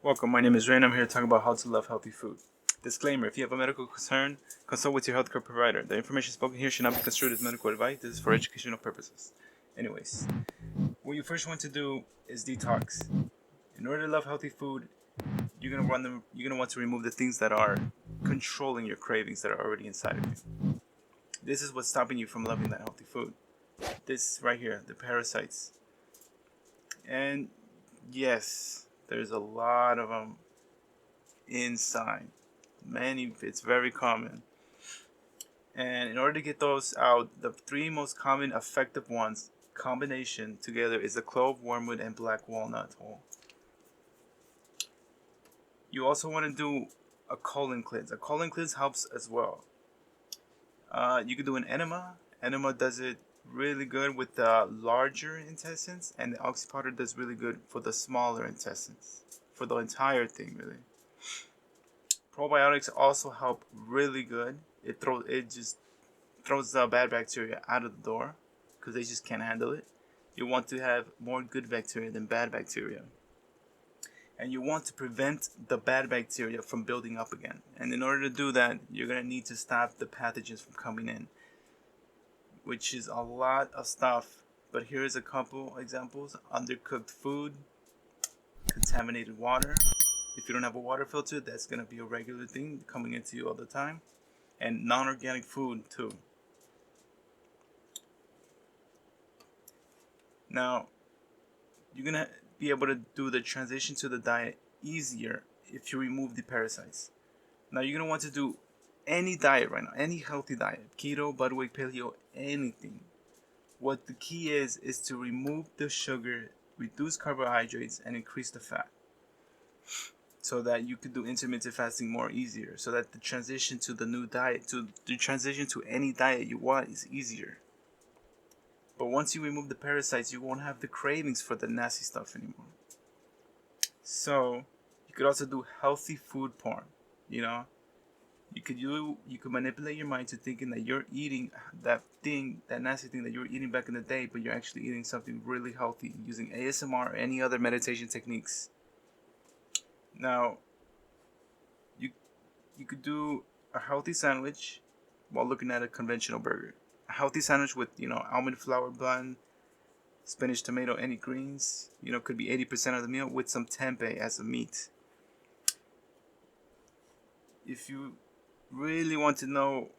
Welcome, my name is Ray and I'm here to talk about how to love healthy food. Disclaimer, if you have a medical concern, consult with your healthcare provider. The information spoken here should not be construed as medical advice. This is for educational purposes. Anyways, what you first want to do is detox. In order to love healthy food, you're gonna want to remove the things that are controlling your cravings that are already inside of you. This is what's stopping you from loving that healthy food. This right here, the parasites. And yes, there's a lot of them inside. It's very common. And in order to get those out, the three most common effective ones combination together is the clove, wormwood, and black walnut oil. You also want to do a colon cleanse. A colon cleanse helps as well. You can do an enema. Enema does it really good with the larger intestines, and the oxy powder does really good for the smaller intestines, for the entire thing, really. Probiotics also help really good. It just throws the bad bacteria out of the door because they just can't handle it. You want to have more good bacteria than bad bacteria. And you want to prevent the bad bacteria from building up again. And in order to do that, you're going to need to stop the pathogens from coming in, which is a lot of stuff. But here's a couple examples: undercooked food, contaminated water. If you don't have a water filter, that's going to be a regular thing coming into you all the time. And non-organic food too. Now, you're going to be able to do the transition to the diet easier if you remove the parasites. Now, you're going to want to do any diet right now, any healthy diet, keto, bodyweight, paleo, anything. What the key is to remove the sugar, reduce carbohydrates, and increase the fat, so that you could do intermittent fasting more easier, so that the transition to the new diet, to the transition to any diet you want, is easier. But once you remove the parasites, you won't have the cravings for the nasty stuff anymore. So you could also do healthy food porn. You could manipulate your mind to thinking that you're eating that nasty thing that you were eating back in the day, but you're actually eating something really healthy using ASMR or any other meditation techniques. Now, you could do a healthy sandwich while looking at a conventional burger. A healthy sandwich with, almond flour bun, spinach, tomato, any greens, could be 80% of the meal with some tempeh as a meat. If you really want to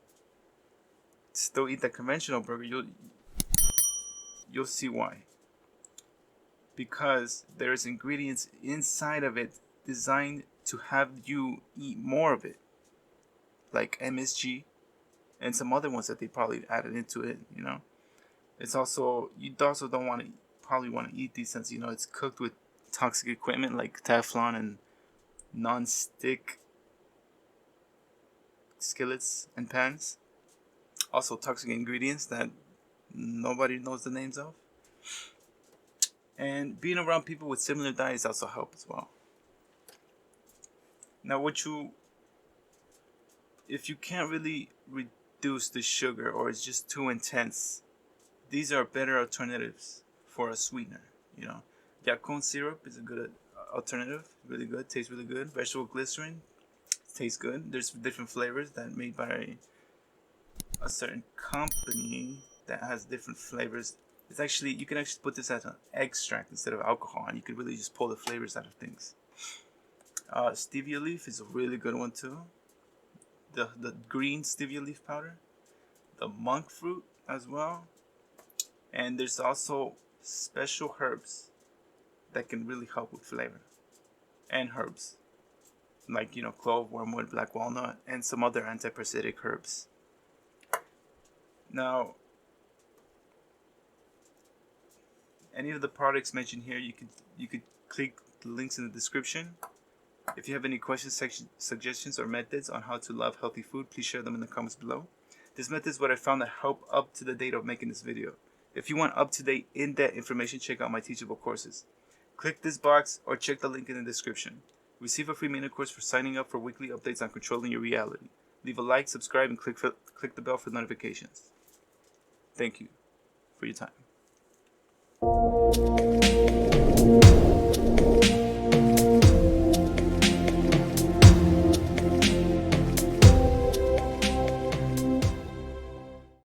still eat that conventional burger, you'll see why. Because there's ingredients inside of it designed to have you eat more of it, like MSG and some other ones that they probably added into it. You also don't probably want to eat these since it's cooked with toxic equipment like Teflon and non-stick skillets and pans. Also toxic ingredients that nobody knows the names of. And being around people with similar diets also help as well. Now, if you can't really reduce the sugar or it's just too intense, these are better alternatives for a sweetener. Yakult syrup is a good alternative, really good, tastes really good. Vegetable glycerin tastes good. There's different flavors that made by a certain company that has different flavors. You can actually put this as an extract instead of alcohol, and you could really just pull the flavors out of things. Stevia leaf is a really good one too. The green stevia leaf powder, the monk fruit as well, and there's also special herbs that can really help with flavor, and herbs like clove, wormwood, black walnut, and some other antiparasitic herbs. Now, any of the products mentioned here, you could click the links in the description. If you have any questions, suggestions, or methods on how to love healthy food, please share them in the comments below. This method is what I found that help up to the date of making this video. If you want up-to-date, in-depth information, check out my teachable courses. Click this box or check the link in the description. Receive a free mini course for signing up for weekly updates on controlling your reality. Leave a like, subscribe, and click the bell for notifications. Thank you for your time.